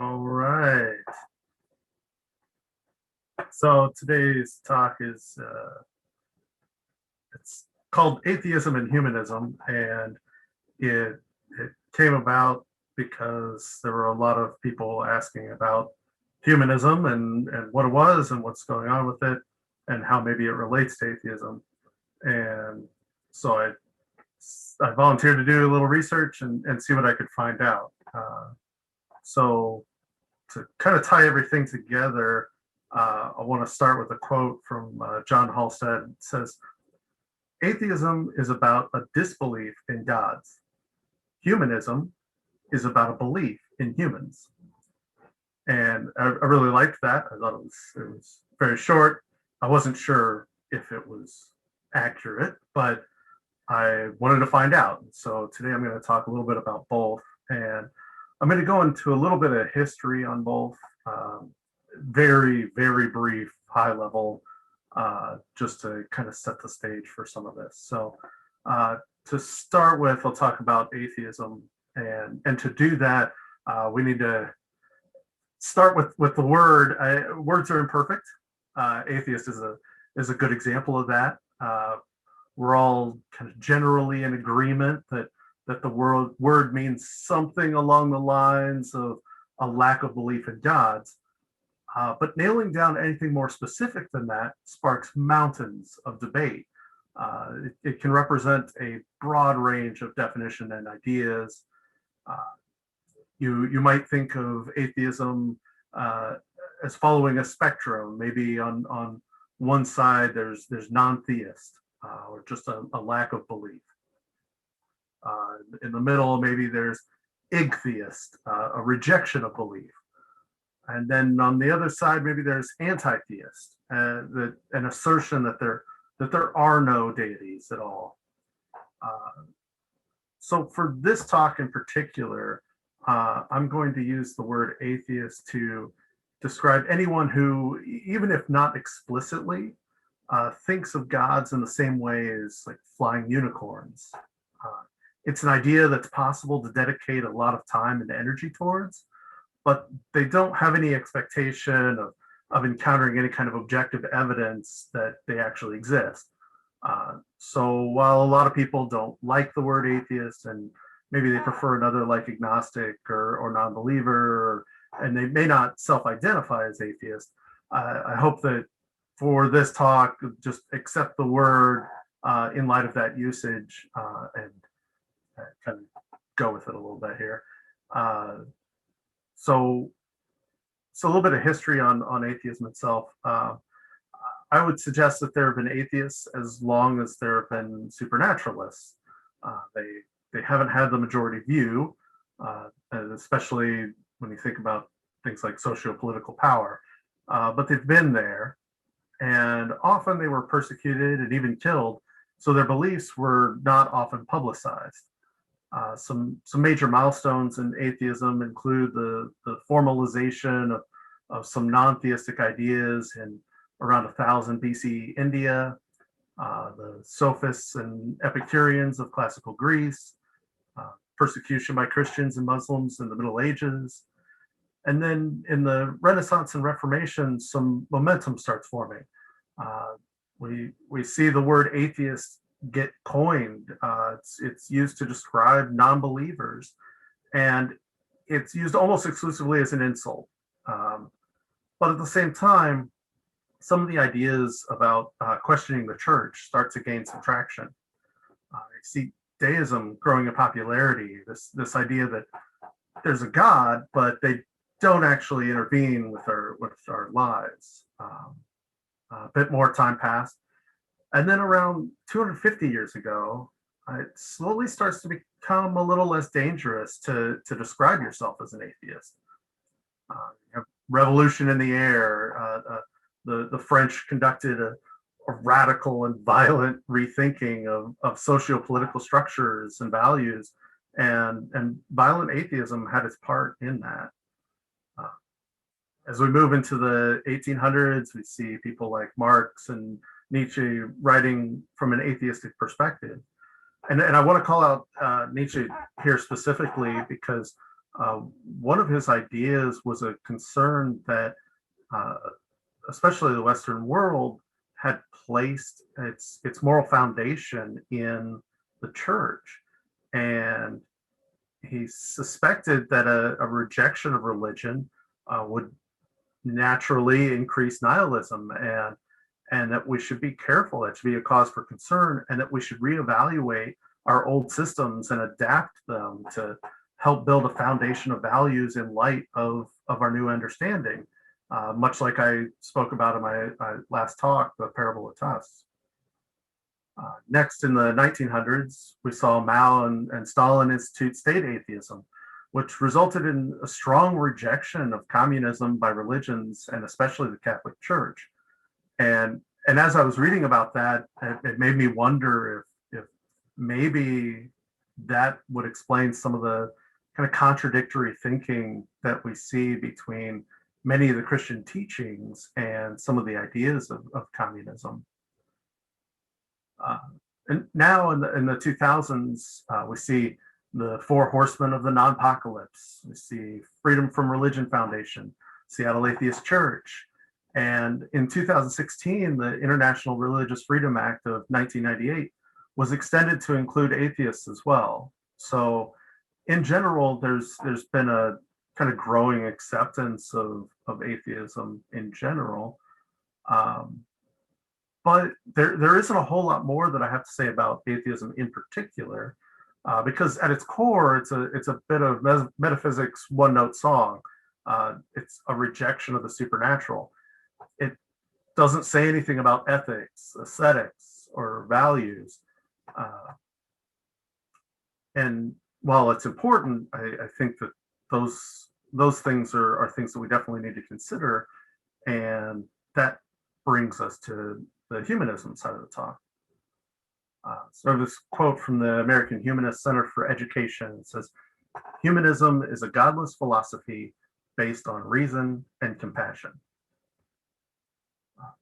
All right. So today's talk is it's called Atheism and Humanism, and it it came about because there were a lot of people asking about humanism and what it was and what's going on with it and how maybe it relates to atheism. And so I volunteered to do a little research and see what I could find out. So to kind of tie everything together, I want to start with a quote from John Halstead. It says, "Atheism is about a disbelief in gods. Humanism is about a belief in humans." And I really liked that. I thought it was very short. I wasn't sure if it was accurate, but I wanted to find out. So today I'm going to talk a little bit about both, and I'm going to go into a little bit of history on both. Very, very brief, high level, just to kind of set the stage for some of this. So, to start with, I'll talk about atheism, and to do that, we need to start with the word. Words are imperfect. Atheist is a good example of that. We're all kind of generally in agreement that the word means something along the lines of a lack of belief in gods. But nailing down anything more specific than that sparks mountains of debate. It can represent a broad range of definition and ideas. Uh, you might think of atheism as following a spectrum. Maybe on one side there's non-theist or just a lack of belief. In the middle, maybe there's igtheist, a rejection of belief. And then on the other side, maybe there's anti-theist, an assertion that there are no deities at all. So for this talk in particular, I'm going to use the word atheist to describe anyone who, even if not explicitly, thinks of gods in the same way as like flying unicorns. It's an idea that's possible to dedicate a lot of time and energy towards, but they don't have any expectation of encountering any kind of objective evidence that they actually exist. So while a lot of people don't like the word atheist and maybe they prefer another like agnostic or non-believer, and they may not self-identify as atheist, I hope that for this talk, just accept the word in light of that usage and kind of go with it a little bit here. So a little bit of history on atheism itself. I would suggest that there have been atheists as long as there have been supernaturalists. They haven't had the majority view, especially when you think about things like socio-political power. But they've been there, and often they were persecuted and even killed, so their beliefs were not often publicized. Some major milestones in atheism include the formalization of some non-theistic ideas in around 1000 BC India, the sophists and Epicureans of classical Greece, persecution by Christians and Muslims in the Middle Ages. And then in the Renaissance and Reformation, some momentum starts forming. We see the word atheist get coined. It's used to describe non-believers, and it's used almost exclusively as an insult. But at the same time, some of the ideas about questioning the church start to gain some traction. You see deism growing in popularity. This idea that there's a God, but they don't actually intervene with our lives. A bit more time passed. And then around 250 years ago, it slowly starts to become a little less dangerous to describe yourself as an atheist. You have revolution in the air. The French conducted a radical and violent rethinking of socio-political structures and values, and violent atheism had its part in that. As we move into the 1800s, we see people like Marx and Nietzsche writing from an atheistic perspective. And I want to call out Nietzsche here specifically because Uh, One of his ideas was a concern that uh, especially the Western world had placed its moral foundation in the church, and he suspected that a rejection of religion would naturally increase nihilism, and that we should be careful. It should be a cause for concern, and that we should reevaluate our old systems and adapt them to help build a foundation of values in light of our new understanding. Much like I spoke about in my last talk, the parable of Tus. Next, in the 1900s, we saw Mao and Stalin institute state atheism, which resulted in a strong rejection of communism by religions and especially the Catholic Church. And as I was reading about that, it made me wonder if maybe that would explain some of the kind of contradictory thinking that we see between many of the Christian teachings and some of the ideas of communism. Uh, and now in the 2000s, we see the Four Horsemen of the Non-Apocalypse. We see Freedom from Religion Foundation, Seattle Atheist Church. And in 2016, the International Religious Freedom Act of 1998 was extended to include atheists as well. So in general, there's been a kind of growing acceptance of atheism in general. But there isn't a whole lot more that I have to say about atheism in particular, because at its core, it's a bit of metaphysics one-note song. It's a rejection of the supernatural. It doesn't say anything about ethics, aesthetics, or values. And while it's important, I think that those things are things that we definitely need to consider, and that brings us to the humanism side of the talk. So this quote from the American Humanist Center for Education. It says, "Humanism is a godless philosophy based on reason and compassion."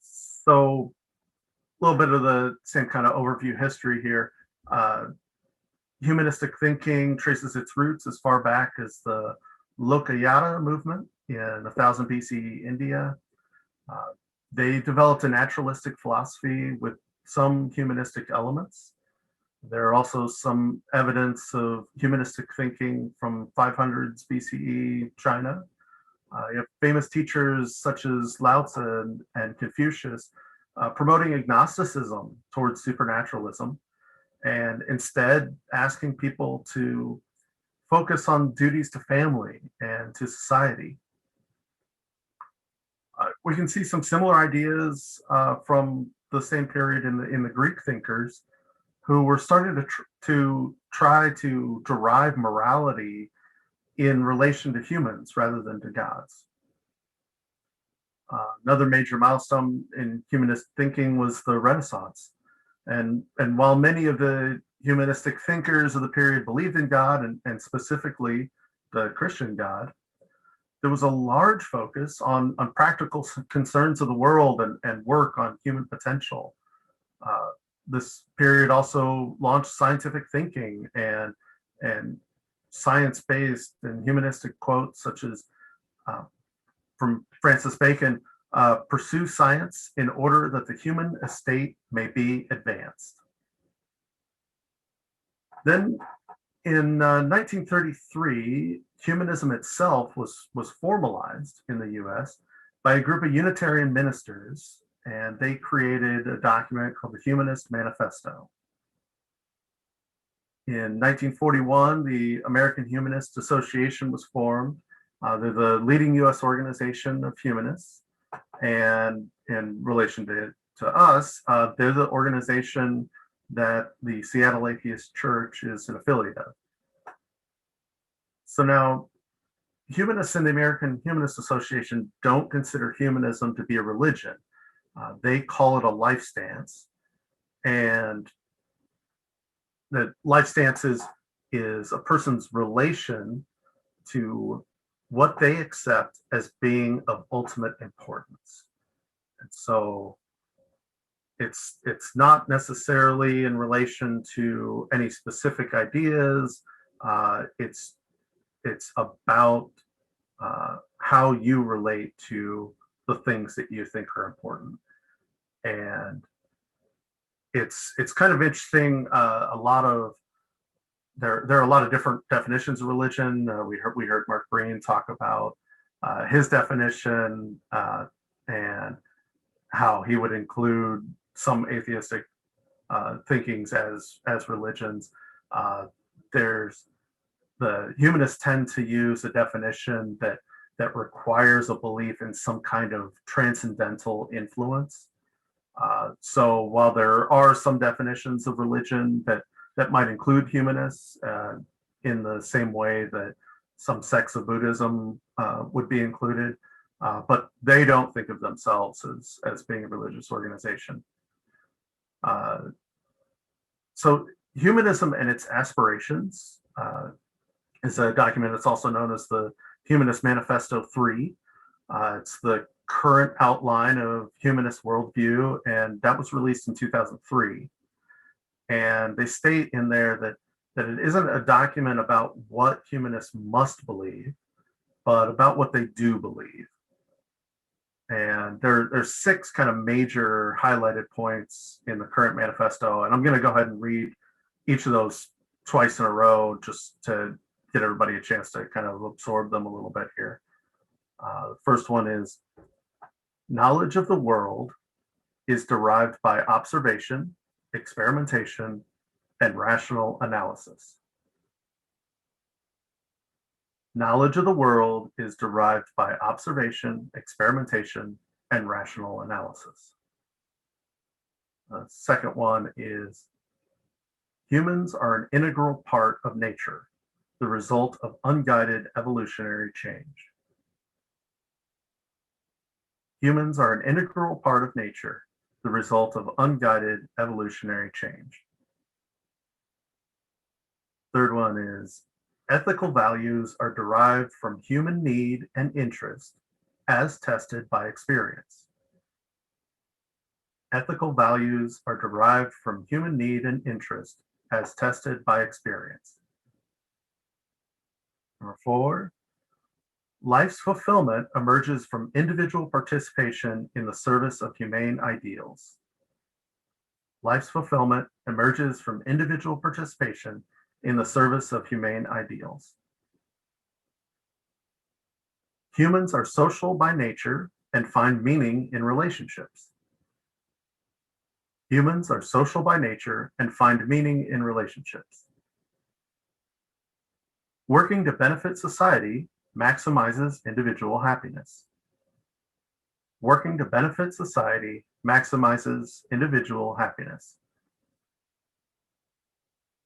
So a little bit of the same kind of overview history here. Humanistic thinking traces its roots as far back as the Lokayata movement in 1000 BC India. They developed a naturalistic philosophy with some humanistic elements. There are also some evidence of humanistic thinking from 500s BCE China. You have famous teachers such as Lao Tzu and Confucius promoting agnosticism towards supernaturalism, and instead asking people to focus on duties to family and to society. We can see some similar ideas from the same period in the Greek thinkers, who were starting to try to derive morality in relation to humans rather than to gods. Another major milestone in humanist thinking was the Renaissance. And while many of the humanistic thinkers of the period believed in God, and specifically the Christian God, there was a large focus on practical concerns of the world and work on human potential. This period also launched scientific thinking and science-based and humanistic quotes such as from Francis Bacon, "Pursue science in order that the human estate may be advanced." Then in 1933, humanism itself was formalized in the US by a group of Unitarian ministers, and they created a document called the Humanist Manifesto. In 1941, the American Humanist Association was formed. They're the leading US organization of humanists, and in relation to us, they're the organization that the Seattle Atheist Church is an affiliate of. So now, humanists in the American Humanist Association don't consider humanism to be a religion. They call it a life stance, and the life stance is a person's relation to what they accept as being of ultimate importance. And so it's not necessarily in relation to any specific ideas. it's about how you relate to the things that you think are important. And it's kind of interesting. A lot of there are a lot of different definitions of religion. We heard Mark Breen talk about his definition, and how he would include some atheistic thinkings as religions. There's the humanists tend to use a definition that requires a belief in some kind of transcendental influence. So while there are some definitions of religion that might include humanists, in the same way that some sects of Buddhism would be included, but they don't think of themselves as being a religious organization. So Humanism and Its Aspirations is a document that's also known as the Humanist Manifesto 3. It's the current outline of humanist worldview, and that was released in 2003. And they state in there that it isn't a document about what humanists must believe, but about what they do believe. And there's 6 kind of major highlighted points in the current manifesto, and I'm going to go ahead and read each of those twice in a row just to get everybody a chance to kind of absorb them a little bit here. The first one is, knowledge of the world is derived by observation, experimentation, and rational analysis. Knowledge of the world is derived by observation, experimentation, and rational analysis. The second one is, humans are an integral part of nature, the result of unguided evolutionary change. Humans are an integral part of nature, the result of unguided evolutionary change. Third one is, ethical values are derived from human need and interest as tested by experience. Ethical values are derived from human need and interest as tested by experience. Number 4, life's fulfillment emerges from individual participation in the service of humane ideals. Life's fulfillment emerges from individual participation in the service of humane ideals. Humans are social by nature and find meaning in relationships. Humans are social by nature and find meaning in relationships. Working to benefit society maximizes individual happiness. Working to benefit society maximizes individual happiness.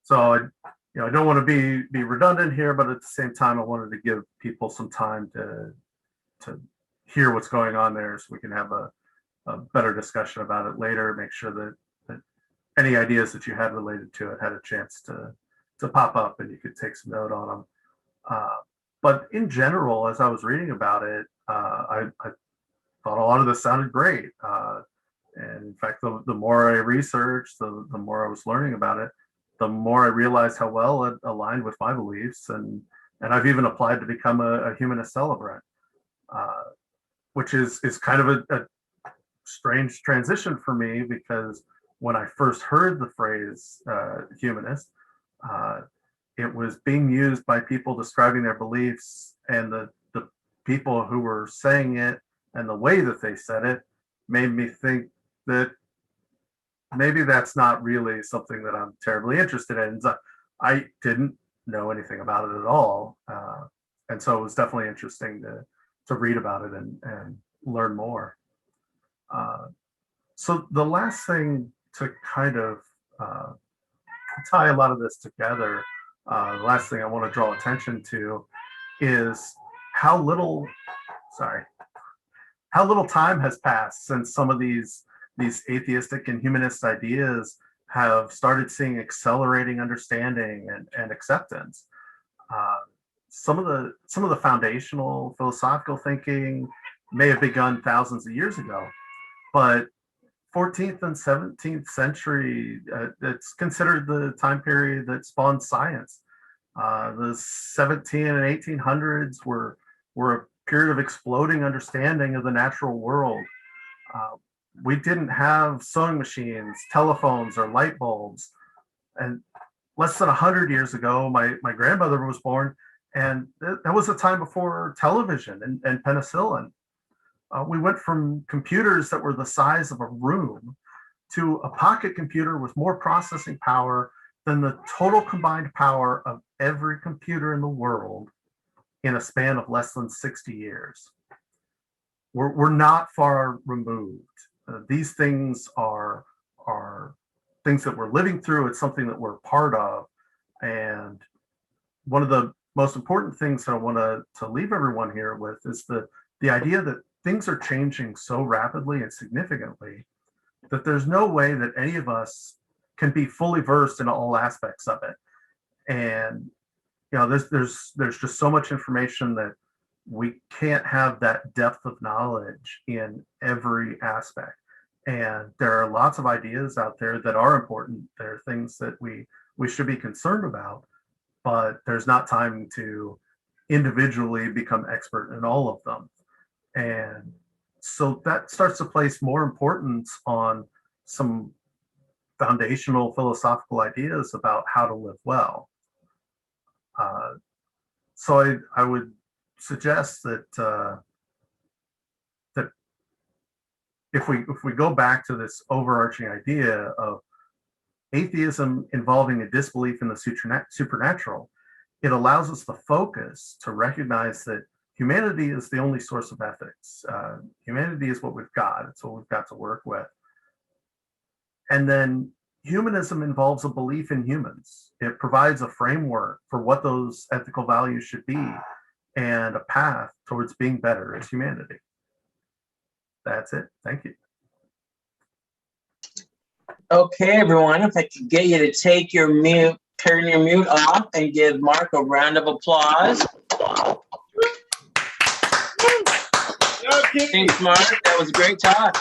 So I don't want to be redundant here, but at the same time, I wanted to give people some time to hear what's going on there, so we can have a better discussion about it later. Make sure that any ideas that you had related to it had a chance to pop up, and you could take some note on them. But in general, as I was reading about it, I thought a lot of this sounded great. And in fact, the more I researched, the more I was learning about it, the more I realized how well it aligned with my beliefs. And I've even applied to become a humanist celebrant, which is kind of a strange transition for me, because when I first heard the phrase humanist, it was being used by people describing their beliefs, and the people who were saying it and the way that they said it made me think that maybe that's not really something that I'm terribly interested in. So I didn't know anything about it at all. And so it was definitely interesting to read about it and learn more. So the last thing to kind of tie a lot of this together, the last thing I want to draw attention to is how little time has passed since some of these atheistic and humanist ideas have started seeing accelerating understanding and acceptance. Some of the foundational philosophical thinking may have begun thousands of years ago, but 14th and 17th century, it's considered the time period that spawned science. The 17 and 1800s were a period of exploding understanding of the natural world. We didn't have sewing machines, telephones, or light bulbs. And less than 100 years ago, my grandmother was born, and that was a time before television and penicillin. We went from computers that were the size of a room to a pocket computer with more processing power than the total combined power of every computer in the world in a span of less than 60 years. We're not far removed. These things are things that we're living through. It's something that we're part of. And one of the most important things that I want to leave everyone here with is the idea that things are changing so rapidly and significantly that there's no way that any of us can be fully versed in all aspects of it. And there's just so much information that we can't have that depth of knowledge in every aspect. And there are lots of ideas out there that are important. There are things that we should be concerned about, but there's not time to individually become expert in all of them. And so that starts to place more importance on some foundational philosophical ideas about how to live well. So I would suggest that that if we go back to this overarching idea of atheism involving a disbelief in the supernatural, it allows us the focus to recognize that humanity is the only source of ethics. Humanity is what we've got. It's what we've got to work with. And then humanism involves a belief in humans. It provides a framework for what those ethical values should be and a path towards being better as humanity. That's it. Thank you. Okay, everyone, if I could get you to take your mute, turn your mute off, and give Mark a round of applause. Thanks, Mark. That was a great talk.